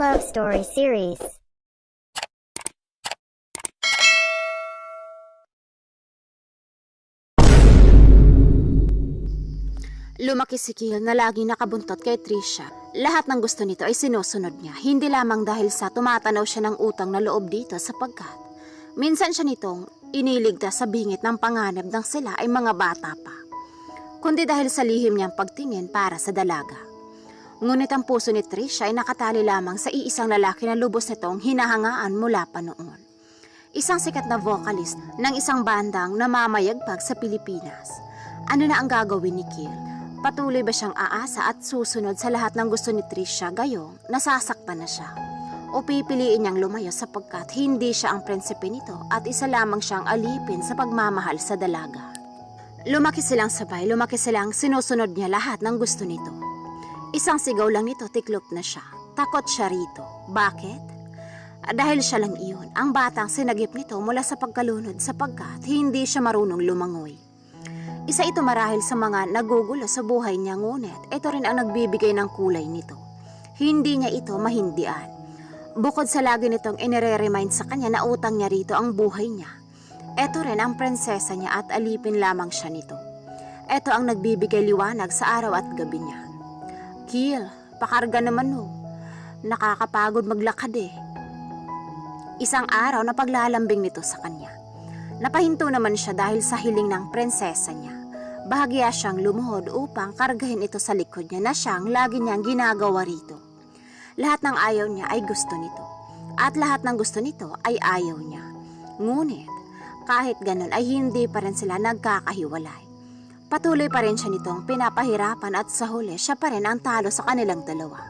Love Story Series. Lumaki si Kiel na lagi nakabuntot kay Trisha. Lahat ng gusto nito ay sinusunod niya, hindi lamang dahil sa tumatanaw siya ng utang na loob dito sapagkat minsan siya nitong iniligtas sa bingit ng panganib nang sila ay mga bata pa, kundi dahil sa lihim niyang pagtingin para sa dalaga. Ngunit ang puso ni Trisha ay nakatali lamang sa iisang lalaki na lubos nitong hinahangaan mula pa noon. Isang sikat na vocalist ng isang bandang namamayagpag sa Pilipinas. Ano na ang gagawin ni Kiel? Patuloy ba siyang aasa at susunod sa lahat ng gusto ni Trisha gayong nasasaktan na siya? O pipiliin niyang lumayo sapagkat hindi siya ang prinsipe nito at isa lamang siyang alipin sa pagmamahal sa dalaga? Lumaki silang sabay, lumaki silang sinusunod niya lahat ng gusto nito. Isang sigaw lang nito, tiklop na siya. Takot siya rito. Bakit? Dahil siya lang iyon, ang batang sinagip nito mula sa pagkalunod sapagkat hindi siya marunong lumangoy. Isa ito marahil sa mga nagugulo sa buhay niya, ngunit ito rin ang nagbibigay ng kulay nito. Hindi niya ito mahindian. Bukod sa lagi nitong inire-remind sa kanya na utang niya rito ang buhay niya, ito rin ang prinsesa niya at alipin lamang siya nito. Ito ang nagbibigay liwanag sa araw at gabi niya. Kiel, pakarga naman ho. Nakakapagod maglakad eh. Isang araw na paglalambing nito sa kanya. Napahinto naman siya dahil sa hiling ng prinsesa niya. Bahagya siyang lumuhod upang kargahin ito sa likod niya na siyang lagi niyang ginagawa rito. Lahat ng ayaw niya ay gusto nito. At lahat ng gusto nito ay ayaw niya. Ngunit, kahit ganun ay hindi pa rin sila nagkakahiwalay. Patuloy pa rin siya nitong pinapahirapan at sa huli siya pa rin ang talo sa kanilang dalawa.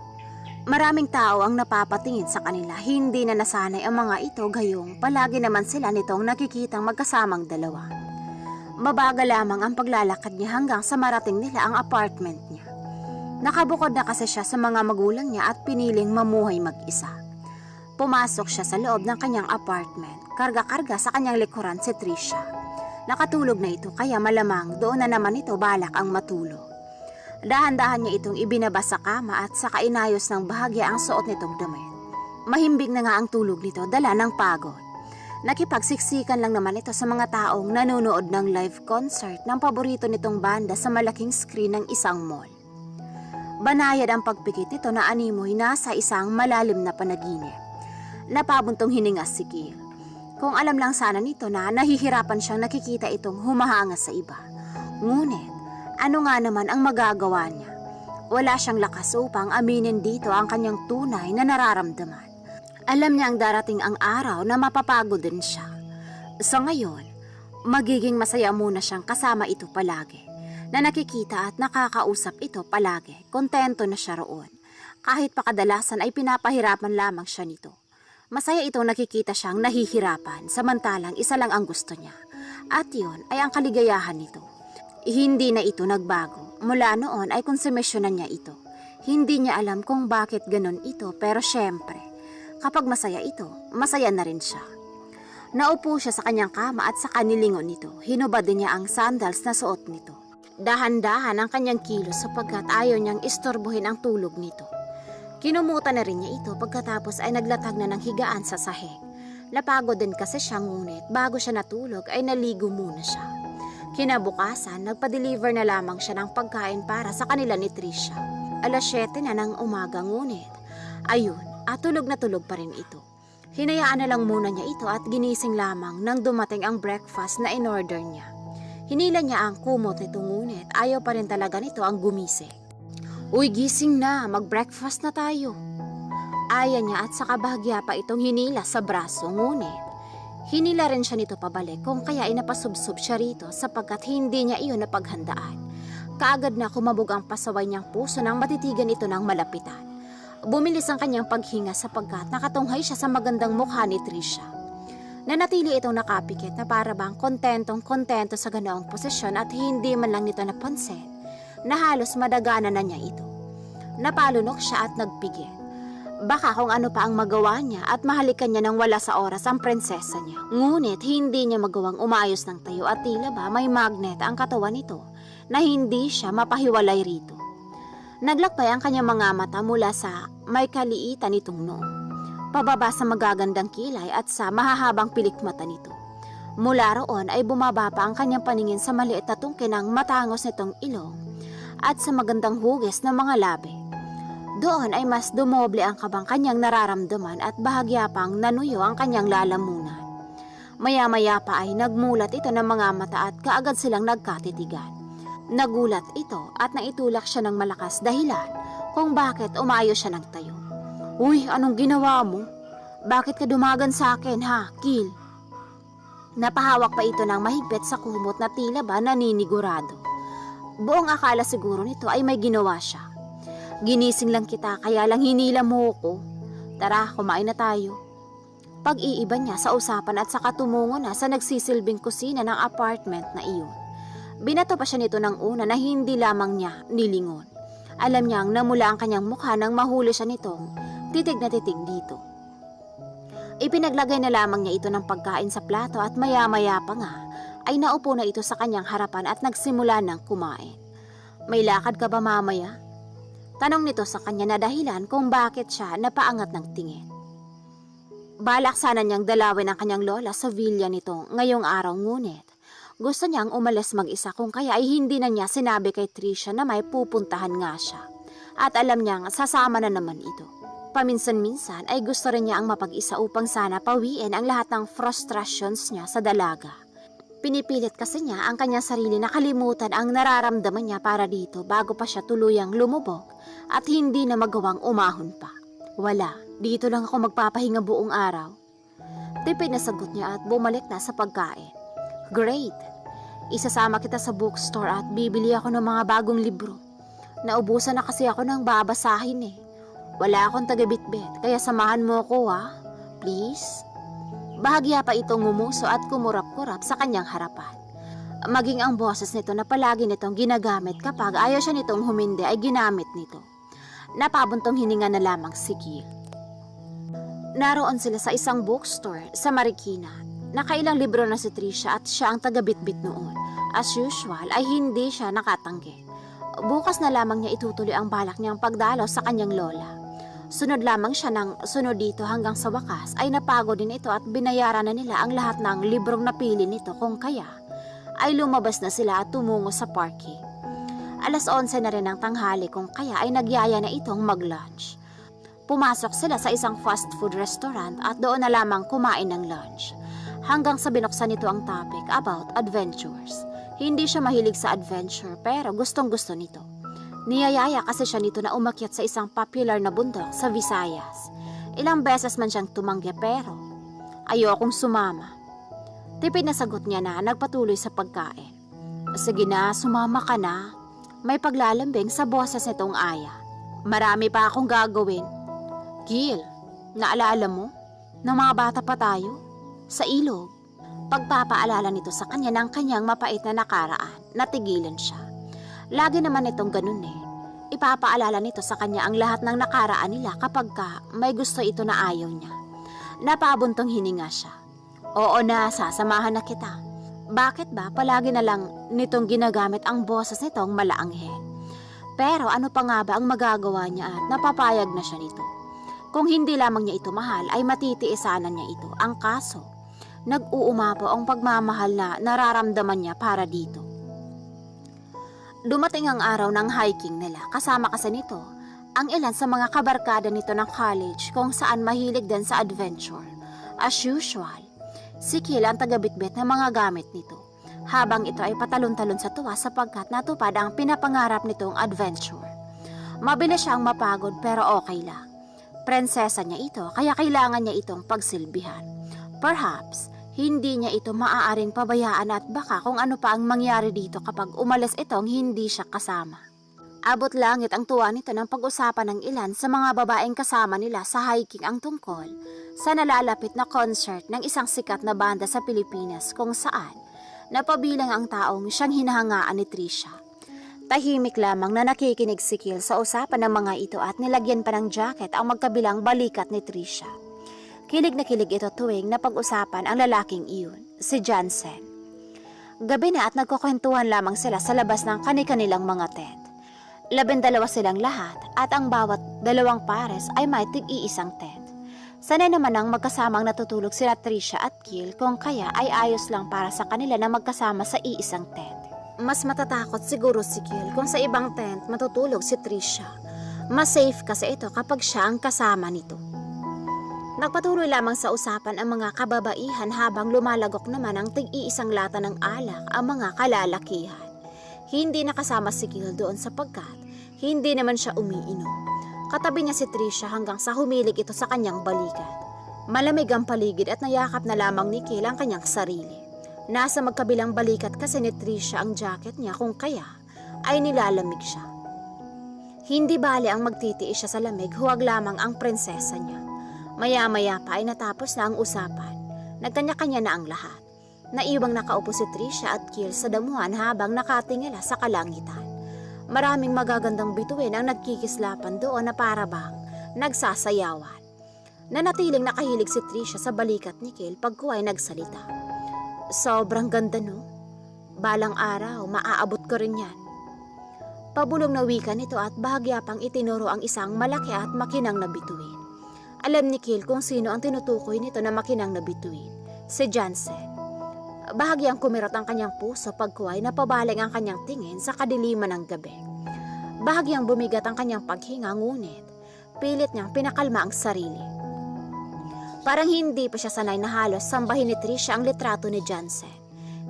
Maraming tao ang napapatingin sa kanila, hindi na nasanay ang mga ito gayong palagi naman sila nitong nakikitang magkasamang dalawa. Mabagal lamang ang paglalakad niya hanggang sa marating nila ang apartment niya. Nakabukod na kasi siya sa mga magulang niya at piniling mamuhay mag-isa. Pumasok siya sa loob ng kanyang apartment, karga-karga sa kanyang likuran si Trisha. Nakatulog na ito kaya malamang doon na naman ito balak ang matulog. Dahan-dahan niya itong ibinaba sa kama at saka inayos ng bahagya ang suot nitong damit. Mahimbing na nga ang tulog nito, dala ng pagod. Nakipagsiksikan lang naman ito sa mga taong nanonood ng live concert ng paborito nitong banda sa malaking screen ng isang mall. Banayad ang pagpikit nito na animoy nasa isang malalim na panaginip. Napabuntong hininga si Kiel. Kung alam lang sana nito na nahihirapan siyang nakikita itong humahanga sa iba. Ngunit, ano nga naman ang magagawa niya? Wala siyang lakas upang aminin dito ang kanyang tunay na nararamdaman. Alam niya ang darating ang araw na mapapagod din siya. So ngayon, magiging masaya muna siyang kasama ito palagi. Na nakikita at nakakausap ito palagi, kontento na siya roon. Kahit pa kadalasan ay pinapahirapan lamang siya nito. Masaya itong nakikita siyang nahihirapan, samantalang isa lang ang gusto niya. At yun ay ang kaligayahan nito. Hindi na ito nagbago. Mula noon ay konsumisyonan niya ito. Hindi niya alam kung bakit ganon ito, pero syempre, kapag masaya ito, masaya na rin siya. Naupo siya sa kanyang kama at sa kanilingon nito, hinubad din niya ang sandals na suot nito. Dahan-dahan ang kanyang kilos sapagkat ayaw niyang istorbohin ang tulog nito. Kinumutan na rin niya ito pagkatapos ay naglatag na ng higaan sa sahig. Napagod din kasi siya, ngunit bago siya natulog ay naligo muna siya. Kinabukasan, nagpa-deliver na lamang siya ng pagkain para sa kanila ni Trisha. 7:00 na ng umaga, ngunit ayun, tulog na tulog pa rin ito. Hinayaan na lang muna niya ito at ginising lamang nang dumating ang breakfast na in-order niya. Hinila niya ang kumot nito, ngunit ayaw pa rin talaga nito ang gumising. Uy, gising na, mag-breakfast na tayo. Aya niya at saka bahagya pa itong hinila sa braso, ngunit hinila rin siya nito pabalik kung kaya inapasubsob siya rito sapagkat hindi niya iyon napaghandaan. Kaagad na kumabog ang pasaway niyang puso nang matitigan ito ng malapitan. Bumilis ang kanyang paghinga sapagkat nakatunghay siya sa magandang mukha ni Trisha. Nanatili itong nakapikit na para bang kontentong-kontento sa ganoong posisyon at hindi man lang nito napansin na halos madaganan na niya ito. Napalunok siya at nagpigil. Baka kung ano pa ang magawa niya at mahalikan niya nang wala sa oras ang prinsesa niya. Ngunit hindi niya magawang umayos ng tayo at tila ba may magnet ang katawan nito na hindi siya mapahiwalay rito. Naglakbay ang kanyang mga mata mula sa may kaliitan nitong noo, pababa sa magagandang kilay at sa mahahabang pilikmata nito. Mula roon ay bumaba pa ang kanyang paningin sa maliit na tungkin ng matangos nitong ilong at sa magandang hugis ng mga labi. Doon ay mas dumoble ang kabang kanyang nararamdaman at bahagya pang nanuyo ang kanyang lalamunan. Maya-maya pa ay nagmulat ito ng mga mata at kaagad silang nagkatitigan. Nagulat ito at naitulak siya ng malakas dahilan kung bakit umayo siya ng tayo. "Uy, anong ginawa mo? Bakit ka dumagan sa akin, ha, Kill?" Napahawak pa ito ng mahigpit sa kumot na tila ba naninigurado. Buong akala siguro nito ay may ginawa siya. "Ginising lang kita kaya lang hinila mo ko. Tara, kumain na tayo." Pag-iiba niya sa usapan at saka tumungo na sa nagsisilbing kusina ng apartment na iyon. Binato pa siya nito ng una na hindi lamang niya nilingon. Alam niyang namula ang kanyang mukha nang mahuli siya nitong titig na titig dito. Ipinaglagay na lamang niya ito ng pagkain sa plato at maya-maya pa nga ay naupo na ito sa kanyang harapan at nagsimula ng kumain. "May lakad ka ba mamaya?" Tanong nito sa kanya na dahilan kung bakit siya napaangat ng tingin. Balak sana niyang dalawin ang kanyang lola sa villa nito ngayong araw, ngunit gusto niyang umalis mag-isa kung kaya ay hindi na niya sinabi kay Trisha na may pupuntahan nga siya. At alam niyang sasama na naman ito. Paminsan-minsan ay gusto rin niya ang mapag-isa upang sana pawiin ang lahat ng frustrations niya sa dalaga. Pinipilit kasi niya ang kanyang sarili na kalimutan ang nararamdaman niya para dito bago pa siya tuluyang lumubog at hindi na magawang umahon pa. "Wala, dito lang ako magpapahinga buong araw." Tipid na sagot niya at bumalik na sa pagkain. "Great! Isasama kita sa bookstore at bibili ako ng mga bagong libro. Naubusan na kasi ako ng babasahin eh. Wala akong taga-bitbit, kaya samahan mo ko, ha? Please?" Bahagya pa itong ngumuso at kumurap-kurap sa kanyang harapan. Maging ang boses nito na palagi nitong ginagamit kapag ayaw siya nitong humindi ay ginamit nito. Napabuntong hininga na lamang si Kill. Naroon sila sa isang bookstore sa Marikina. Nakailang libro na si Trisha at siya ang taga-bitbit noon. As usual ay hindi siya nakatanggi. Bukas na lamang niya itutuloy ang balak niyang pagdalaw sa kanyang lola. Sunod lamang siya ng sunod dito hanggang sa wakas ay napagod din ito at binayaran na nila ang lahat ng librong napili nito kung kaya ay lumabas na sila at tumungo sa parking. 11:00 na rin ng tanghali kung kaya ay nagyaya na itong mag-lunch. Pumasok sila sa isang fast food restaurant at doon na lamang kumain ng lunch. Hanggang sa binuksan nito ang topic about adventures. Hindi siya mahilig sa adventure pero gustong-gusto nito. Niyayaya kasi siya nito na umakyat sa isang popular na bundok sa Visayas. Ilang beses man siyang tumanggi pero ayokong sumama. Tipid na sagot niya na nagpatuloy sa pagkain. "Sige na, sumama ka na." May paglalambing sa boses nitong Aya. "Marami pa akong gagawin." "Gil, naalala mo? Nang mga bata pa tayo? Sa ilog." Pagpapaalala nito sa kanya ng kanyang mapait na nakaraan, natigilan siya. Lagi naman itong ganun eh. Ipapaalala nito sa kanya ang lahat ng nakaraan nila kapag may gusto ito na ayaw niya. Napabuntong hininga siya. "Oo na, sasamahan na kita." Bakit ba palagi na lang nitong ginagamit ang boses nitong malaanghel? Pero ano pa nga ba ang magagawa niya at napapayag na siya nito? Kung hindi lamang niya ito mahal ay matitiisanan niya ito. Ang kaso, nag-uumapaw ang pagmamahal na nararamdaman niya para dito. Dumating ang araw ng hiking nila. Kasama kasi nito ang ilan sa mga kabarkada nito ng college kung saan mahilig din sa adventure. As usual, si Kill ang taga-bitbit ng mga gamit nito. Habang ito ay patalon-talon sa tuwa sapagkat natupad ang pinapangarap nitong adventure. Mabilis siyang mapagod pero okay lang. Prinsesa niya ito kaya kailangan niya itong pagsilbihan. Perhaps, hindi niya ito maaaring pabayaan at baka kung ano pa ang mangyari dito kapag umalis itong hindi siya kasama. Abot langit ang tuwa nito ng pag-usapan ng ilan sa mga babaeng kasama nila sa hiking ang tungkol sa nalalapit na concert ng isang sikat na banda sa Pilipinas kung saan napabilang ang taong siyang hinahangaan ni Trisha. Tahimik lamang na nakikinig si Kill sa usapan ng mga ito at nilagyan pa ng jacket ang magkabilang balikat ni Trisha. Kilig na kilig ito tuwing napag-usapan ang lalaking iyon, si Jansen. Gabi na at nagkukwentuhan lamang sila sa labas ng kani-kanilang mga tent. 12 silang lahat at ang bawat dalawang pares ay may tig-iisang tent. Sanay naman ang magkasamang natutulog sila Trisha at Kiel kung kaya ay ayos lang para sa kanila na magkasama sa iisang tent. Mas matatakot siguro si Kiel kung sa ibang tent matutulog si Trisha. Mas safe kasi ito kapag siya ang kasama nito. Nagpatuloy lamang sa usapan ang mga kababaihan habang lumalagok naman ang tig-iisang lata ng alak ang mga kalalakihan. Hindi nakasama si Kiel doon sapagkat hindi naman siya umiinom. Katabi niya si Trisha hanggang sa humilig ito sa kanyang balikat. Malamig ang paligid at nayakap na lamang ni Kiel ang kanyang sarili. Nasa magkabilang balikat kasi ni Trisha ang jacket niya kung kaya ay nilalamig siya. Hindi bali ang magtitiis siya sa lamig, huwag lamang ang prinsesa niya. Maya-maya pa ay natapos na ang usapan. Nagkanya-kanya na ang lahat. Naiwang nakaupo si Trisha at Kiel sa damuhan habang nakatingala sa kalangitan. Maraming magagandang bituin ang nagkikislapan doon na parabang nagsasayawan. Nanatiling nakahilig si Trisha sa balikat ni Kiel pag kuwa'y nagsalita. Sobrang ganda no? Balang araw, maaabot ko rin yan. Pabulong na wika nito at bahagya pang itinuro ang isang malaki at makinang na bituin. Alam ni Kiel kung sino ang tinutukoy nito na makinang na bituin. Si Jansen. Bahagyang kumirot ang kanyang puso pagkuway na pabaling ang kanyang tingin sa kadiliman ng gabi. Bahagyang bumigat ang kanyang paghinga ngunit pilit niyang pinakalma ang sarili. Parang hindi pa siya sanay na halos sambahin ni Trisha ang litrato ni Jansen.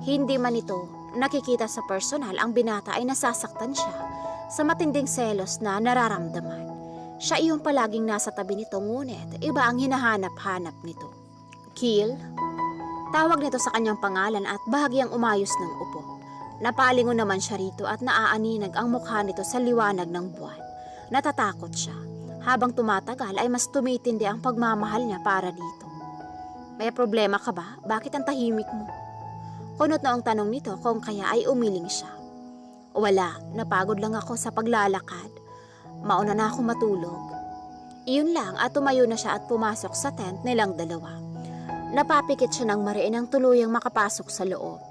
Hindi man ito nakikita sa personal, ang binata ay nasasaktan siya sa matinding selos na nararamdaman. Siya iyong palaging nasa tabi nito ngunit iba ang hinahanap-hanap nito. Kiel? Tawag nito sa kanyang pangalan at bahagyang umayos ng upo. Napalingon naman siya rito at naaaninag ang mukha nito sa liwanag ng buwan. Natatakot siya. Habang tumatagal ay mas tumitindi ang pagmamahal niya para dito. May problema ka ba? Bakit ang tahimik mo? Kunot na ang tanong nito kung kaya ay umiling siya. Wala, napagod lang ako sa paglalakad. Mauna na ako matulog. Iyon lang at tumayo na siya at pumasok sa tent nilang dalawa. Napapikit siya ng mariin ang tuluyang makapasok sa loob.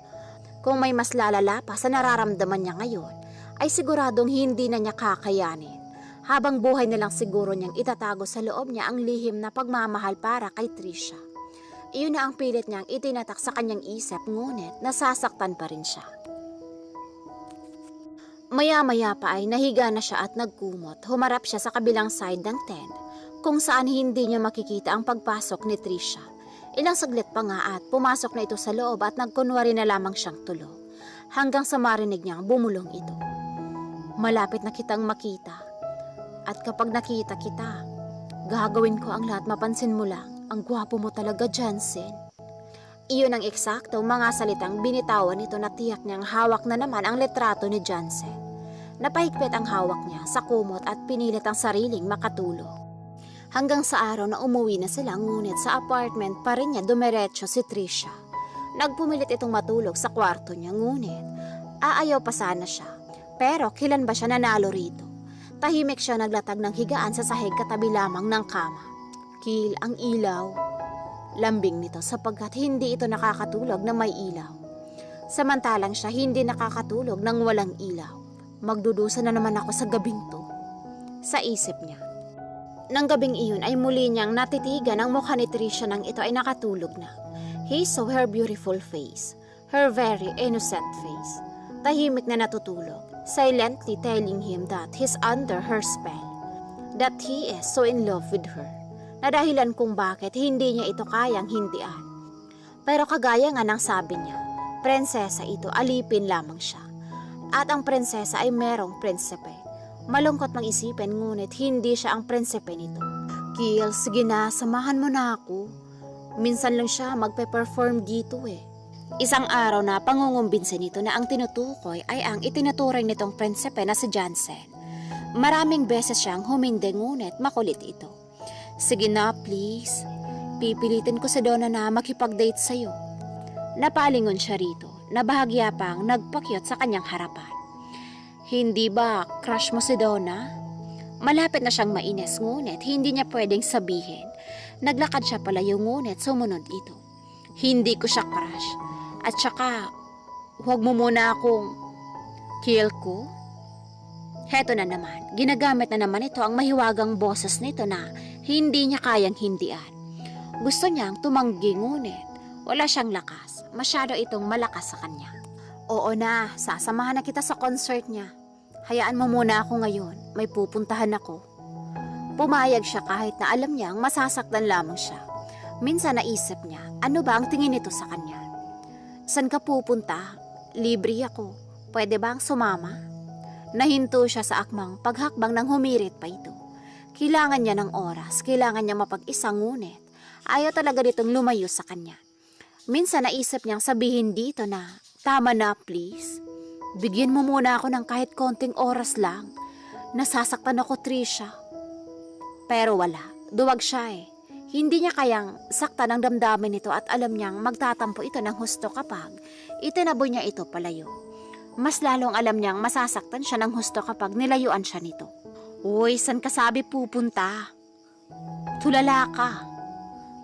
Kung may mas lalala pa sa nararamdaman niya ngayon, ay siguradong hindi na niya kakayanin. Habang buhay na lang siguro niyang itatago sa loob niya ang lihim na pagmamahal para kay Trisha. Iyon na ang pilit niyang itinatak sa kanyang isip ngunit nasasaktan pa rin siya. Maya-maya pa ay nahiga na siya at nagkumot. Humarap siya sa kabilang side ng tent kung saan hindi niya makikita ang pagpasok ni Trisha. Ilang saglit pa nga at pumasok na ito sa loob at nagkunwari na lamang siyang tulog hanggang sa marinig niyang bumulong ito. Malapit na kitang makita at kapag nakita kita, gagawin ko ang lahat, mapansin mo lang. Ang gwapo mo talaga, Jansen. Iyon ang eksakto mga salitang binitawan nito na tiyak niyang hawak na naman ang litrato ni Jansen. Napahigpit ang hawak niya sa kumot at pinilit ang sariling makatulog. Hanggang sa araw na umuwi na sila ngunit sa apartment pa rin niya dumiretso si Trisha. Nagpumilit itong matulog sa kwarto niya ngunit aayaw pa sana siya. Pero kilan ba siya nanalo rito? Tahimik siya naglatag ng higaan sa sahig katabi lamang ng kama. Kiel ang ilaw. Lambing nito sapagkat hindi ito nakakatulog na may ilaw. Samantalang siya hindi nakakatulog ng walang ilaw. Magdudusa na naman ako sa gabing to. Sa isip niya. Nang gabing iyon ay muli niyang natitigan ang mukha ni Trisha nang ito ay nakatulog na. He saw her beautiful face, her very innocent face. Tahimik na natutulog, silently telling him that he's under her spell, that he is so in love with her, na dahilan kung bakit hindi niya ito kayang hindian. Pero kagaya nga ng sabi niya, prinsesa ito, alipin lamang siya. At ang prinsesa ay merong prinsipe. Malungkot mang isipin ngunit hindi siya ang prinsipe nito. Kiel, sige na, samahan mo na ako. Minsan lang siya magpe-perform dito eh. Isang araw na pangungumbinsin nito na ang tinutukoy ay ang itinuturing nitong prinsipe na si Jansen. Maraming beses siyang humindi ngunit makulit ito. Sige na please, pipilitin ko si Donna na makipag-date sa'yo. Napalingon siya rito na bahagya pang nagpakyot sa kanyang harapan. Hindi ba crush mo si Donna? Malapit na siyang mainis ngunit hindi niya pwedeng sabihin. Naglakad siya palayo ngunit sumunod ito. Hindi ko siya crush. At saka, huwag mo muna akong kill ko. Heto na naman, ginagamit na naman ito ang mahiwagang boses nito na hindi niya kayang hindian. Gusto niyang tumanggi ngunit wala siyang lakas. Masyado itong malakas sa kanya. Oo na, sasamahan na kita sa concert niya. Hayaan mo muna ako ngayon, may pupuntahan ako. Pumayag siya kahit na alam niyang masasaktan lamang siya. Minsan naisip niya, ano ba ang tingin nito sa kanya? San ka pupunta? Libre ako. Pwede bang sumama? Nahinto siya sa akmang paghakbang nang humirit pa ito. Kailangan niya ng oras, kailangan niya mapag-isa ngunit ayaw talaga ditong lumayo sa kanya. Minsan naisip niyang sabihin dito na, tama na please. Bigyan mo muna ako ng kahit konting oras lang. Nasasaktan ako, Trisha. Pero wala, duwag siya eh. Hindi niya kayang saktan ang damdamin nito at alam niyang magtatampo ito ng husto kapag itinaboy niya ito palayo. Mas lalong alam niyang masasaktan siya ng husto kapag nilayuan siya nito. Uy, san ka sabi pupunta? Tulala ka.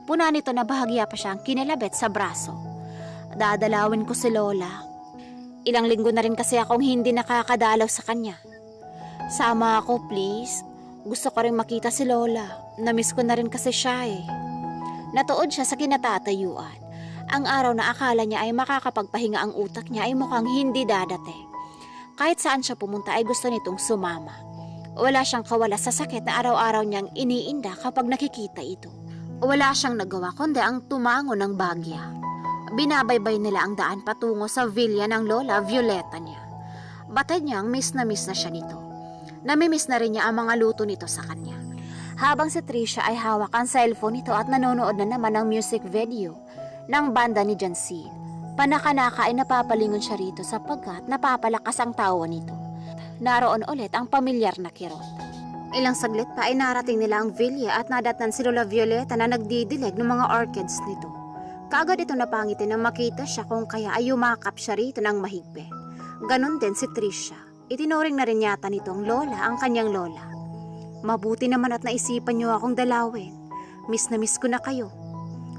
Puna nito na bahagya pa siyang kinilabit sa braso. Dadalawin ko si Lola. Ilang linggo na rin kasi akong hindi nakakadalaw sa kanya. Sama ako please. Gusto ko rin makita si Lola. Namiss ko na rin kasi siya eh. Natuod siya sa kinatatayuan. Ang araw na akala niya ay makakapagpahinga ang utak niya ay mukhang hindi dadating. Kahit saan siya pumunta ay gusto nitong sumama. Wala siyang kawala sa sakit na araw-araw niyang iniinda kapag nakikita ito. Wala siyang nagawa kundi ang tumango ng bagya. Binabaybay nila ang daan patungo sa villa ng Lola Violeta niya. Batid niyang miss na siya nito. Namimiss na rin niya ang mga luto nito sa kanya. Habang si Trisha ay hawak ang cellphone nito at nanonood na naman ng music video ng banda ni Jancy. Panakanaka ay napapalingon siya rito sapagkat napapalakas ang tawa nito. Naroon ulit ang pamilyar na kirot. Ilang saglit pa ay narating nila ang villa at nadatnan si Lola Violeta na nagdidilig ng mga orchids nito. Kaagad ito napangitin nang makita siya kung kaya ay yumakap siya rito ng mahigpit. Ganon din si Trisha. Itinuring na rin yata nitong Lola ang kanyang Lola. Mabuti naman at naisipan niyo akong dalawin. Miss na miss ko na kayo.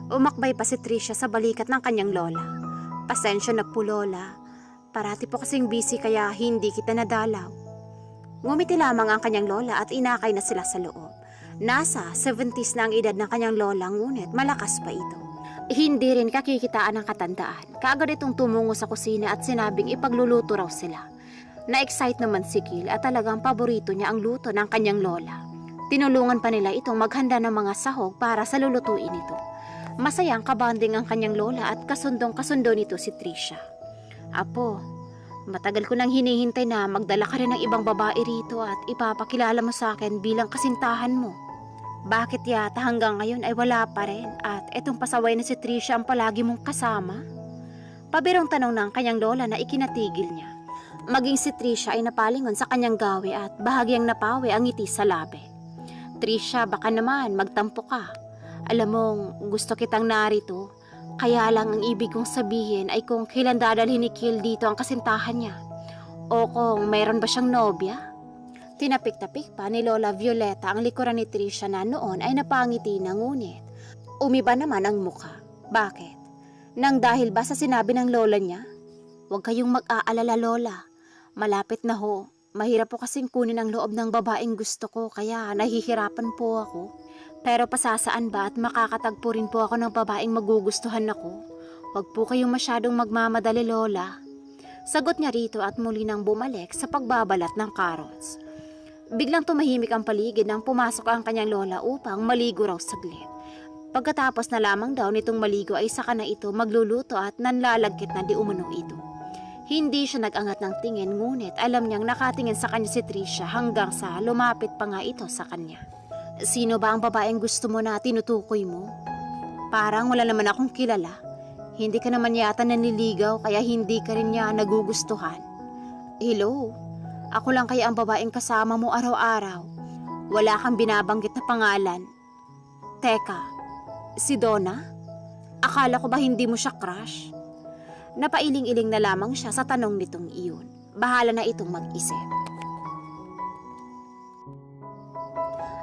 Umakbay pa si Trisha sa balikat ng kanyang Lola. Pasensya na po Lola. Parati po kasing busy kaya hindi kita nadalaw. Ngumiti lamang ang kanyang Lola at inakay na sila sa loob. Nasa 70s na ang edad ng kanyang Lola ngunit malakas pa ito. Hindi rin kakikitaan ng katandaan. Kaagad itong tumungo sa kusina at sinabing ipagluluto raw sila. Na-excite naman si Gil at talagang paborito niya ang luto ng kanyang Lola. Tinulungan pa nila itong maghanda ng mga sahog para sa lulutuin ito. Masayang kabanding ang kanyang Lola at kasundong-kasundo nito si Trisha. Apo, matagal ko nang hinihintay na magdala ka rin ng ibang babae rito at ipapakilala mo sa akin bilang kasintahan mo. Bakit yata hanggang ngayon ay wala pa rin at etong pasaway na si Trisha ang palagi mong kasama? Pabirong tanong ng kanyang Lola na ikinatigil niya. Maging si Trisha ay napalingon sa kanyang gawi at bahagyang napawi ang ngiti sa labi. Trisha, baka naman magtampo ka. Alam mong gusto kitang narito. Kaya lang ang ibig kong sabihin ay kung kailan dadalhin ni Gil dito ang kasintahan niya. O kung mayroon ba siyang nobya? Tinapik-tapik pa ni Lola Violeta ang likuran ni Trisha na noon ay napangiti na ngunit. Umiba naman ang mukha. Bakit? Nang dahil ba sa sinabi ng lola niya? Huwag kayong mag-aalala Lola. Malapit na ho. Mahirap po kasing kunin ang loob ng babaeng gusto ko kaya nahihirapan po ako. Pero pasasaan ba at makakatagpo rin po ako ng babaeng magugustuhan ako? Huwag po kayong masyadong magmamadali Lola. Sagot niya rito at muli nang bumalik sa pagbabalat ng carrots. Biglang tumahimik ang paligid nang pumasok ang kanyang Lola upang maligo raw saglit. Pagkatapos na lamang daw nitong maligo ay saka na ito magluluto at nanlalagkit na di umano ito. Hindi siya nag-angat ng tingin ngunit alam niyang nakatingin sa kanya si Trisha hanggang sa lumapit pa nga ito sa kanya. Sino ba ang babaeng gusto mo na tinutukoy mo? Parang wala naman akong kilala. Hindi ka naman yata nanliligaw kaya hindi ka rin niya nagugustuhan. Hello? Ako lang kaya ang babaeng kasama mo araw-araw. Wala kang binabanggit na pangalan. Teka, si Donna? Akala ko ba hindi mo siya crush? Napailing-iling na lamang siya sa tanong nitong iyon. Bahala na itong mag-isip.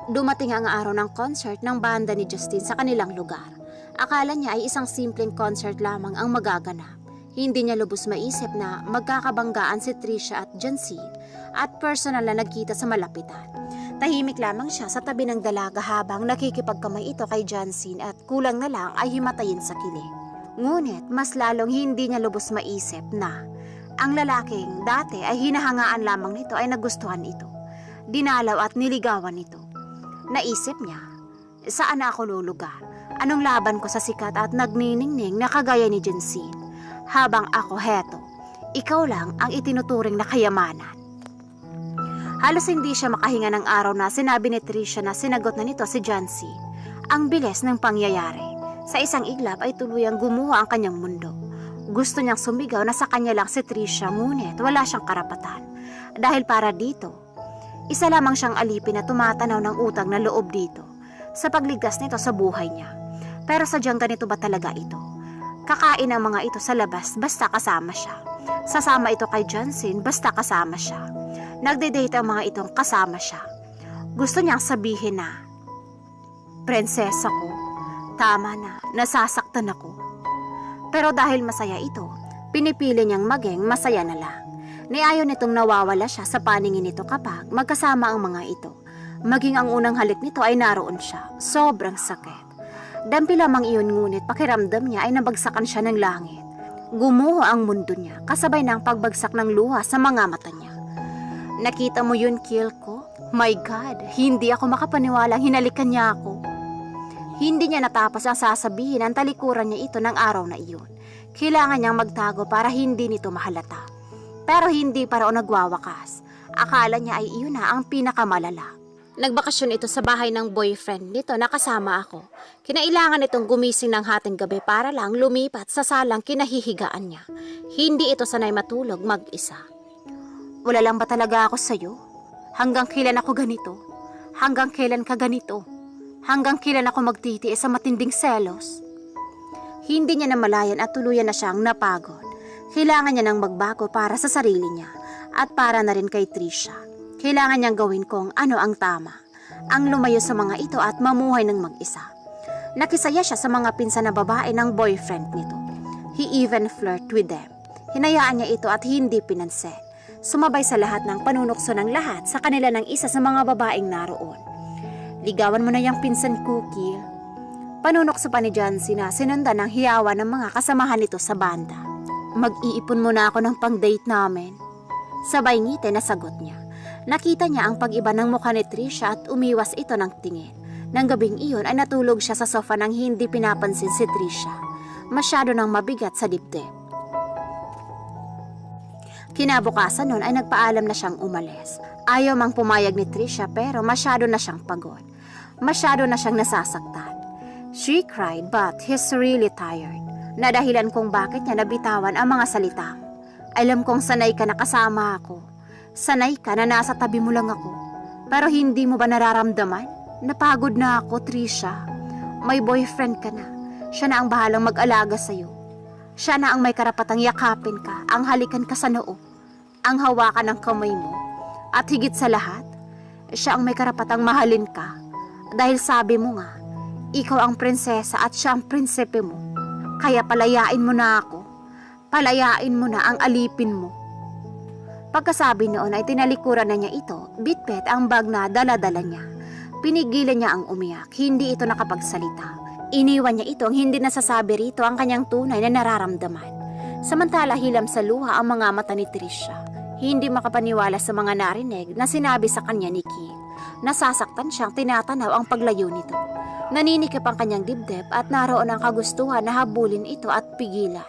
Dumating ang araw ng concert ng banda ni Justin sa kanilang lugar. Akala niya ay isang simpleng concert lamang ang magaganap. Hindi niya lubos maisip na magkakabanggaan si Trisha at Jansin at personal na nagkita sa malapitan. Tahimik lamang siya sa tabi ng dalaga habang nakikipagkamay ito kay Jansin at kulang na lang ay himatayin sa kilig. Ngunit mas lalong hindi niya lubos maisip na ang lalaking dati ay hinahangaan lamang nito ay nagustuhan ito. Dinalaw at niligawan nito. Naisip niya, saan ako lulugar? Anong laban ko sa sikat at nagniningning na kagaya ni Jansin? Habang ako heto, ikaw lang ang itinuturing na kayamanan. Halos hindi siya makahinga ng araw na sinabi ni Trisha na sinagot na nito si Jansin. Ang bilis ng pangyayari. Sa isang iglap ay tuluyang gumuho ang kanyang mundo. Gusto niyang sumigaw na sa kanya lang si Trisha, ngunit wala siyang karapatan. Dahil para dito, isa lamang siyang alipin na tumatanaw ng utang na loob dito sa pagligtas nito sa buhay niya. Pero sadyang ganito ba talaga ito? Kakain ang mga ito sa labas basta kasama siya. Sasama ito kay Jansin basta kasama siya. Nagde-date ang mga itong kasama siya. Gusto niyang sabihin na, prinsesa ko, tama na, nasasaktan ako. Pero dahil masaya ito, pinipili niyang maging masaya na lang. Niayon nitong nawawala siya sa paningin nito kapag magkasama ang mga ito. Maging ang unang halik nito ay naroon siya. Sobrang sakit. Dampi lamang iyon, ngunit pakiramdam niya ay nabagsakan siya ng langit. Gumuho ang mundo niya kasabay ng pagbagsak ng luha sa mga mata niya. Nakita mo yun, kill ko? My God, hindi ako makapaniwalang hinalikan niya ako. Hindi niya natapos ang sasabihin ang talikuran niya ito ng araw na iyon. Kailangan niyang magtago para hindi nito mahalata. Pero hindi pa raw nagwawakas. Akala niya ay iyon na ang pinakamalala. Nagbakasyon ito sa bahay ng boyfriend nito na kasama ako. Kinailangan itong gumising ng hating gabi para lang lumipat sa salang kinahihigaan niya. Hindi ito sanay matulog mag-isa. Wala lang ba talaga ako sa'yo? Hanggang kailan ako ganito? Hanggang kailan ka ganito? Hanggang kailan ako magtitiis sa matinding selos? Hindi niya namalayan at tuluyan na siyang napagod. Kailangan niya nang magbago para sa sarili niya at para na rin kay Trisha. Kailangan niyang gawin kung ano ang tama, ang lumayo sa mga ito at mamuhay ng mag-isa. Nakisaya siya sa mga pinsan na babae ng boyfriend nito. He even flirt with them. Hinayaan niya ito at hindi pinansin. Sumabay sa lahat ng panunukso ng lahat sa kanila ng isa sa mga babaeng naroon. Ligawan mo na yung pinsan Cookie. Panunukso pa ni Jansin na sinundan ng hiyawa ng mga kasamahan nito sa banda. Mag-iipon muna ako ng pang-date namin. Sabay ngiti na sagot niya. Nakita niya ang pag-iba ng mukha ni Trisha at umiwas ito ng tingin. Nang gabing iyon ay natulog siya sa sofa nang hindi pinapansin si Trisha. Masyado nang mabigat sa dibdib. Kinabukasan nun ay nagpaalam na siyang umalis. Ayaw mang pumayag ni Trisha pero masyado na siyang pagod. Masyado na siyang nasasaktan. She cried but he's really tired. Nadahilan kung bakit niya nabitawan ang mga salitang, alam kong sanay ka na kasama ako. Sanay ka na nasa tabi mo lang ako. Pero hindi mo ba nararamdaman? Napagod na ako, Trisha. May boyfriend ka na. Siya na ang bahalang mag-alaga sa'yo. Siya na ang may karapatang yakapin ka, ang halikan ka sa noo, ang hawakan ng kamay mo. At higit sa lahat, siya ang may karapatang mahalin ka. Dahil sabi mo nga, ikaw ang prinsesa at siya ang prinsipe mo. Kaya palayain mo na ako. Palayain mo na ang alipin mo. Pagkasabi noon ay tinalikuran na niya ito, bitbit ang bag na dala-dala niya. Pinigilan niya ang umiyak, hindi ito nakapagsalita. Iniwan niya ito ang hindi nasasabi rito ang kanyang tunay na nararamdaman. Samantala hilam sa luha ang mga mata ni Trisha. Hindi makapaniwala sa mga narinig na sinabi sa kanya ni Keith. Nasasaktan siyang tinatanaw ang paglayo nito. Naninikip ang kanyang dibdib at naroon ang kagustuhan na habulin ito at pigilan.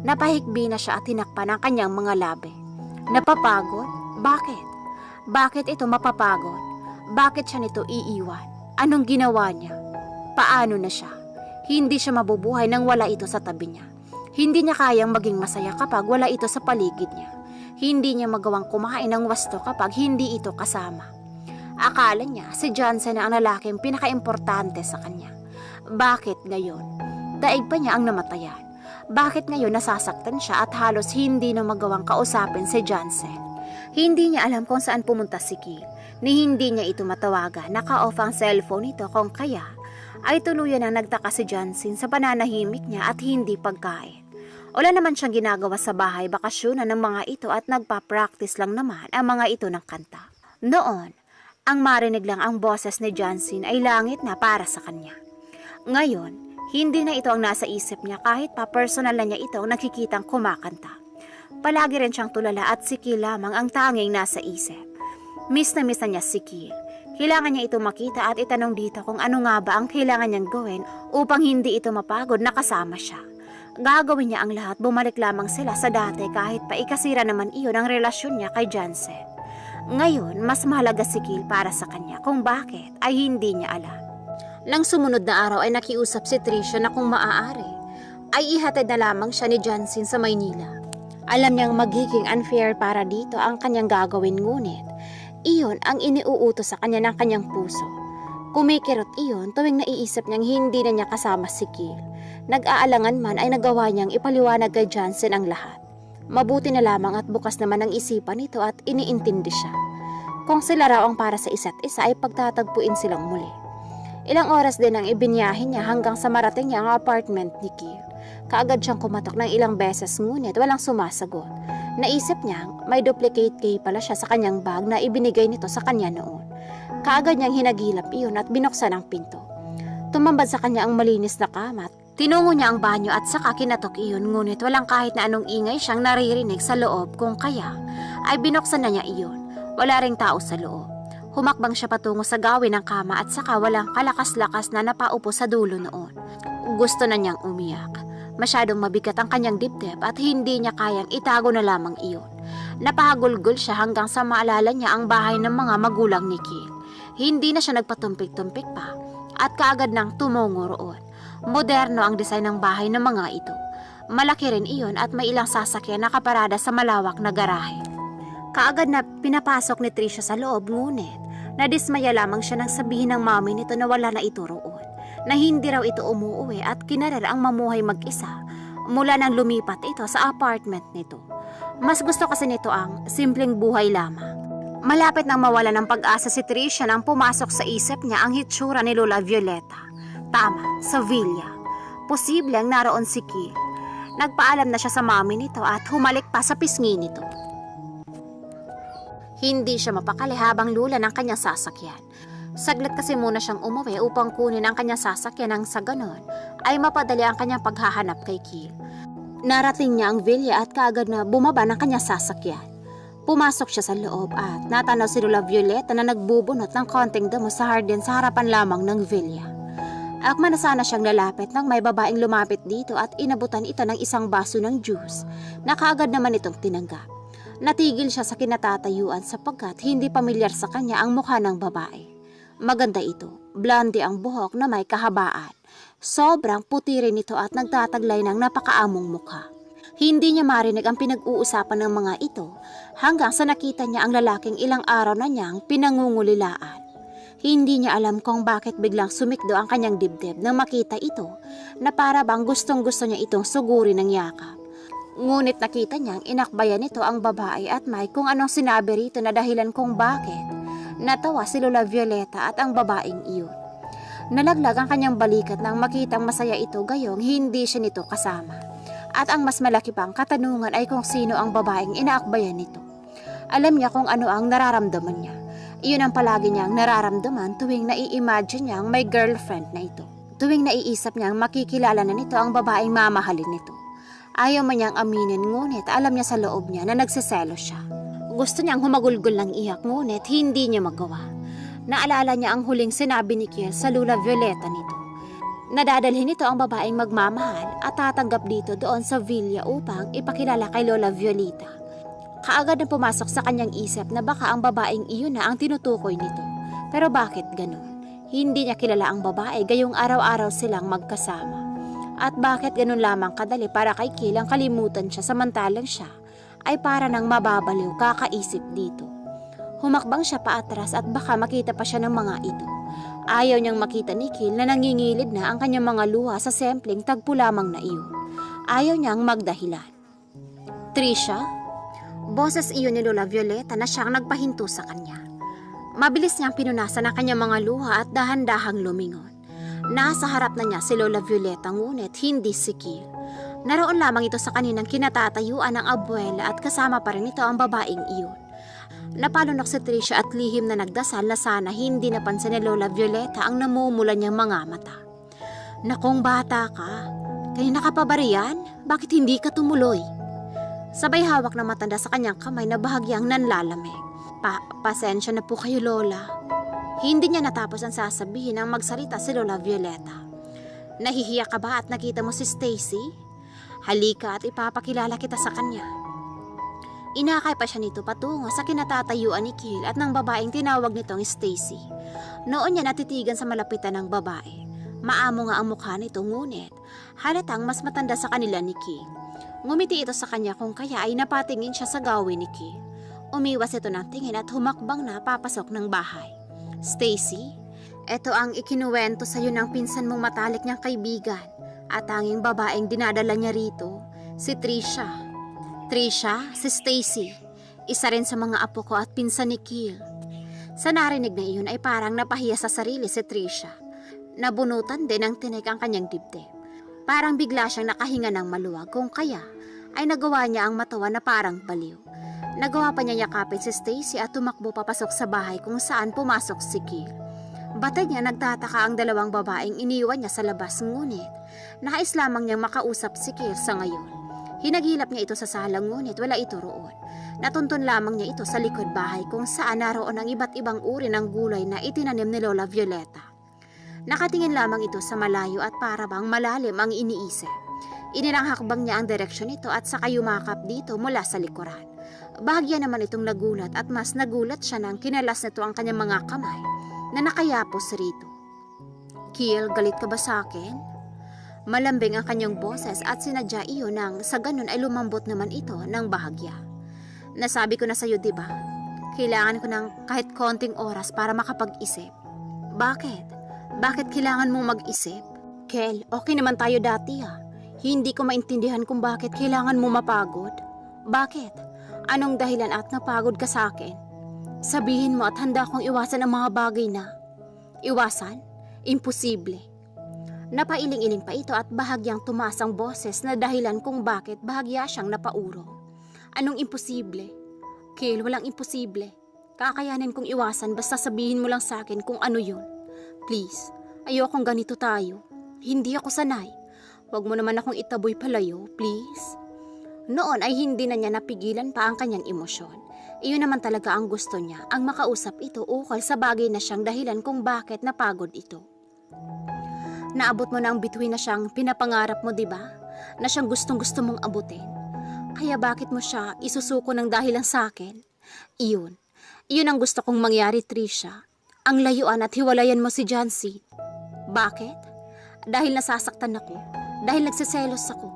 Napahikbi na siya at tinakpan ang kanyang mga labi. Napapagod? Bakit? Bakit ito mapapagod? Bakit siya nito iiwan? Anong ginawa niya? Paano na siya? Hindi siya mabubuhay nang wala ito sa tabi niya. Hindi niya kayang maging masaya kapag wala ito sa paligid niya. Hindi niya magawang kumain ng wasto kapag hindi ito kasama. Akala niya si Jansen na ang lalaking pinakaimportante sa kanya. Bakit ngayon? Daig pa niya ang namatayan. Bakit ngayon nasasaktan siya at halos hindi na magawang kausapin si Jansen? Hindi niya alam kung saan pumunta si Keith, ni hindi niya ito matawagan. Naka-off ang cellphone nito kung kaya ay tuluyan ang nagtaka si Jansen sa pananahimik niya at hindi pagkain. Wala naman siyang ginagawa sa bahay, bakasyonan ng mga ito at nagpa-practice lang naman ang mga ito ng kanta. Noon, ang marinig lang ang boses ni Jansen ay langit na para sa kanya. Ngayon, hindi na ito ang nasa isip niya kahit pa personal na niya ito nakikitang kumakanta. Palagi rin siyang tulala at si Kiel lamang ang tanging nasa isip. Miss na niya si Kiel. Kailangan niya ito makita at itanong dito kung ano nga ba ang kailangan niyang gawin upang hindi ito mapagod na kasama siya. Gagawin niya ang lahat, bumalik lamang sila sa dati kahit pa ikasira naman iyon ang relasyon niya kay Jansen. Ngayon, mas mahalaga si Kiel para sa kanya kung bakit ay hindi niya alam. Nang sumunod na araw ay nakiusap si Tricia na kung maaari, ay ihatid na lamang siya ni Jansen sa Maynila. Alam niyang magiging unfair para dito ang kanyang gagawin, ngunit iyon ang iniuutos sa kanya ng kanyang puso. Kumikirot iyon tuwing naiisip niyang hindi na niya kasama si Kiel. Nag-aalangan man ay nagawa niyang ipaliwanag kay Jansen ang lahat. Mabuti na lamang at bukas naman ang isipan nito at iniintindi siya. Kung sila raw ang para sa isa't isa ay pagtatagpuin silang muli. Ilang oras din ang ibinyahin niya hanggang sa marating niya ang apartment ni Kiel. Kaagad siyang kumatok ng ilang beses ngunit walang sumasagot. Naisip niyang may duplicate key pala siya sa kanyang bag na ibinigay nito sa kanya noon. Kaagad niyang hinagilap iyon at binuksan ang pinto. Tumambad sa kanya ang malinis na kama. Tinungo niya ang banyo at saka kinatok iyon, ngunit walang kahit na anong ingay siyang naririnig sa loob, kung kaya ay binuksan na niya iyon. Wala ring tao sa loob. Humakbang siya patungo sa gawin ng kama at saka walang kalakas-lakas na napaupo sa dulo noon. Gusto na niyang umiyak. Masyadong mabigat ang kanyang dibdib at hindi niya kayang itago na lamang iyon. Napahagulgol siya hanggang sa maalala niya ang bahay ng mga magulang ni Kiel. Hindi na siya nagpatumpik-tumpik pa at kaagad nang tumungo roon. Moderno ang design ng bahay ng mga ito. Malaki rin iyon at may ilang sasakyan na nakaparada sa malawak na garahe. Kaagad na pinapasok ni Tricia sa loob, ngunit nadismaya lamang siya nang sabihin ng mami nito na wala na ito roon, na hindi raw ito umuuwi at kinarir ang mamuhay mag-isa mula nang lumipat ito sa apartment nito. Mas gusto kasi nito ang simpleng buhay lamang. Malapit nang mawala ng pag-asa si Tricia nang pumasok sa isip niya ang hitsura ni Lola Violeta. Tama, sa villa. Posible ang naroon si Kiel. Nagpaalam na siya sa mami nito at humalik pa sa pisngi nito. Hindi siya mapakali habang lula ng kanyang sasakyan. Saglit kasi muna siyang umuwi upang kunin ang kanyang sasakyan nang sa ganon ay mapadali ang kanyang paghahanap kay Kiel. Narating niya ang villa at kaagad na bumaba ng kanyang sasakyan. Pumasok siya sa loob at natanaw si Lola Violeta na nagbubunot ng konting damo sa hardin sa harapan lamang ng villa. Akma na sana siyang lalapit nang may babaeng lumapit dito at inabutan ito ng isang baso ng juice na kaagad naman itong tinanggap. Natigil siya sa kinatatayuan sapagkat hindi pamilyar sa kanya ang mukha ng babae. Maganda ito, blondie ang buhok na may kahabaan. Sobrang puti rin ito at nagtataglay ng napakaamong mukha. Hindi niya marinig ang pinag-uusapan ng mga ito hanggang sa nakita niya ang lalaking ilang araw na niyang pinangungulilaan. Hindi niya alam kung bakit biglang sumikdo ang kanyang dibdib nang makita ito na para bang gustong-gusto niya itong sugurin ng yakap. Ngunit nakita niyang inakbayan nito ang babae at may kung anong sinabi rito na dahilan kung bakit natawa si Lola Violeta at ang babaeng iyon. Nalaglag ang kanyang balikat nang makitang masaya ito gayong hindi siya nito kasama. At ang mas malaki pang katanungan ay kung sino ang babaeng inaakbayan nito. Alam niya kung ano ang nararamdaman niya. Iyon ang palagi niyang nararamdaman tuwing nai-imagine niyang may girlfriend na ito. Tuwing naiisip niyang makikilala na nito ang babaeng mamahalin nito. Ayaw man niyang aminin, ngunit alam niya sa loob niya na nagseselo siya. Gusto niyang humagulgol ng iyak, ngunit hindi niya magawa. Naalala niya ang huling sinabi ni Kiel sa Lola Violeta nito. Nadadalhin nito ang babaeng magmamahal at tatanggap dito doon sa villa upang ipakilala kay Lola Violeta. Kaagad na pumasok sa kanyang isip na baka ang babaeng iyon na ang tinutukoy nito. Pero bakit ganun? Hindi niya kilala ang babae gayong araw-araw silang magkasama. At bakit ganun lamang kadali para kay Kiel ang kalimutan siya samantalang siya ay para nang mababaliw kakaisip dito. Humakbang siya paatras at baka makita pa siya ng mga ito. Ayaw niyang makita ni Kiel na nangingilid na ang kanyang mga luha sa simpleng tagpo lamang na iyon. Ayaw niyang magdahilan. Tricia? Boses iyon ni Lola Violeta na siyang nagpahinto sa kanya. Mabilis niyang pinunasan ang kanyang mga luha at dahan-dahang lumingon. Nasa harap na niya si Lola Violeta ngunit hindi si Kiel. Naroon lamang ito sa kaninang kinatatayuan ng abuela at kasama pa rin ito ang babaeng iyon. Napalunok si Tricia at lihim na nagdasal na sana hindi napansin ni Lola Violeta ang namumula niyang mga mata. Nakong bata ka, kanina ka pa ba riyan? Bakit hindi ka tumuloy? Sabay hawak na matanda sa kanyang kamay na bahagyang nanlalamig. Pasensya na po kayo, Lola. Hindi niya natapos ang sasabihin nang magsalita si Lola Violeta. Nahihiya ka ba at nakita mo si Stacy? Halika at ipapakilala kita sa kanya. Inakay pa siya nito patungo sa kinatatayuan ni Kiel at ng babaeng tinawag nitong Stacy. Noon niya natitigan sa malapitan ng babae. Maamo nga ang mukha nito ngunit halatang mas matanda sa kanila ni Kiel. Ngumiti ito sa kanya kung kaya ay napatingin siya sa gawin ni Kiel. Umiwas ito ng tingin at humakbang na papasok ng bahay. Stacy, eto ang ikinuwento sa iyo ng pinsan mong matalik niyang kaibigan at tanging babaeng dinadala niya rito, si Tricia. Tricia, si Stacy, isa rin sa mga apo ko at pinsan ni Kiel. Sa narinig na iyon ay parang napahiya sa sarili si Tricia. Nabunutan din ng tinik ang kanyang dibdib. Parang bigla siyang nakahinga ng maluwag kung kaya ay nagawa niya ang matawa na parang baliw. Nagawa pa niya yakapin si Stacy at tumakbo papasok sa bahay kung saan pumasok si Kiel. Batid niya nagtataka ang dalawang babaeng iniwan niya sa labas ngunit nais lamang niyang makausap si Kiel sa ngayon. Hinagilap niya ito sa sala ngunit wala ito roon. Natuntun lamang niya ito sa likod bahay kung saan naroon ang iba't ibang uri ng gulay na itinanim ni Lola Violeta. Nakatingin lamang ito sa malayo at para bang malalim ang iniisip. Inilanghakbang niya ang direksyon nito at saka yumakap dito mula sa likuran. Bahagya naman itong nagulat at mas nagulat siya nang kinalas nito ang kanyang mga kamay na nakayapos rito. Kiel, galit ka ba sa akin? Malambing ang kanyang boses at sinadya iyon nang sa ganun ay lumambot naman ito ng bahagya. Nasabi ko na sa iyo, diba? Kailangan ko ng kahit konting oras para makapag-isip. Bakit? Bakit kailangan mo mag-isip? Kel, okay naman tayo dati ah. Hindi ko maintindihan kung bakit kailangan mo mapagod. Bakit? Anong dahilan at napagod ka sa akin? Sabihin mo at handa kong iwasan ang mga bagay na. Iwasan? Imposible. Napailing-iling pa ito at bahagyang tumaas ang boses na dahilan kung bakit bahagya siyang napaurong. Anong imposible? Kiel, walang imposible. Kakayanin kong iwasan basta sabihin mo lang sa akin kung ano yun. Please, ayokong ganito tayo. Hindi ako sanay. Huwag mo naman akong itaboy palayo, please. Noon ay hindi na niya napigilan pa ang kanyang emosyon. Iyon naman talaga ang gusto niya, ang makausap ito ukol sa bagay na siyang dahilan kung bakit napagod ito. Naabot mo na ang bituin na siyang pinapangarap mo, diba? Na siyang gustong-gusto mong abutin. Kaya bakit mo siya isusuko ng dahilan sa akin? Iyon ang gusto kong mangyari, Tricia. Ang layuan at hiwalayan mo si Jancy. Bakit? Dahil nasasaktan ako. Dahil nagsiselos ako.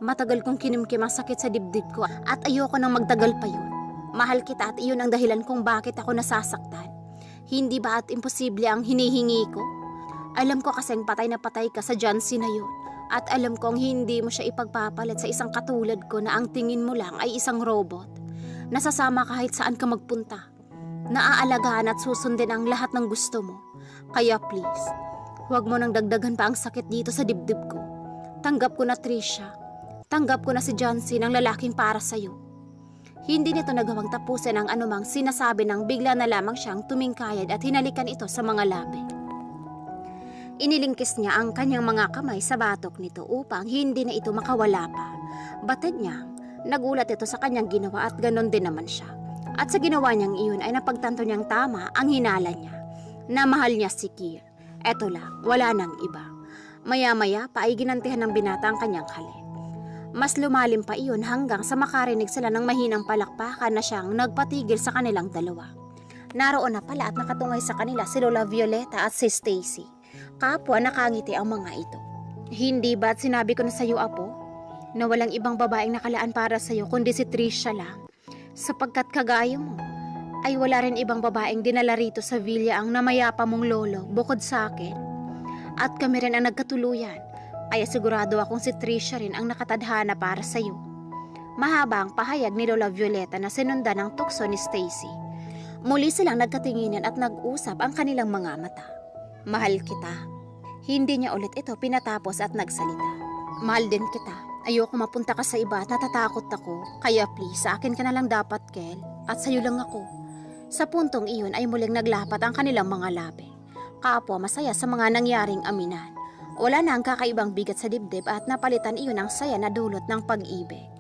Matagal kong kinimkim ang sakit sa dibdib ko at ayoko nang magtagal pa yun. Mahal kita at iyon ang dahilan kung bakit ako nasasaktan. Hindi ba at imposible ang hinihingi ko? Alam ko kasing patay na patay ka sa Jancy na yun. At alam kong hindi mo siya ipagpapalit sa isang katulad ko na ang tingin mo lang ay isang robot. Nasasama kahit saan ka magpunta. Naaalagaan at susundin ang lahat ng gusto mo. Kaya please, huwag mo nang dagdagan pa ang sakit dito sa dibdib ko. Tanggap ko na, Tricia. Tanggap ko na si Jancy ng lalaking para sa'yo. Hindi nito nagawang tapusin ang anumang sinasabi nang bigla na lamang siyang tumingkayad at hinalikan ito sa mga labi. Inilingkis niya ang kanyang mga kamay sa batok nito upang hindi na ito makawala pa. Batid niya, nagulat ito sa kanyang ginawa at ganon din naman siya. At sa ginawa niyang iyon ay napagtanto niyang tama ang hinala niya. Na mahal niya si Kiel. Eto lang, wala nang iba. Maya-maya pa ay ginantihan ng binata ang kanyang halik. Mas lumalim pa iyon hanggang sa makarinig sila ng mahinang palakpakan na siyang nagpatigil sa kanilang dalawa. Naroon na pala at nakatungay sa kanila si Lola Violeta at si Stacy. Kapwa nakangiti ang mga ito. Hindi ba't sinabi ko na sa iyo, Apo, na walang ibang babaeng nakalaan para sa iyo kundi si Tricia lang? Sapagkat kagaya mo, ay wala rin ibang babaeng dinala rito sa villa ang namayapa mong lolo bukod sa akin. At kami rin ang nagkatuluyan, kaya sigurado akong si Tricia rin ang nakatadhana para sa iyo. Mahaba ang pahayag ni Lola Violeta na sinundan ng tukso ni Stacy. Muli silang nagkatinginan at nag-usap ang kanilang mga mata. Mahal kita. Hindi niya ulit ito pinatapos at nagsalita. Mahal din kita. Ayoko mapunta ka sa iba at natatakot ako. Kaya please, sa akin ka na lang dapat, Kel. At sa'yo lang ako. Sa puntong iyon ay muling naglapat ang kanilang mga labi. Kapwa masaya sa mga nangyaring aminan. Wala na ang kakaibang bigat sa dibdib at napalitan iyon ang saya na dulot ng pag-ibig.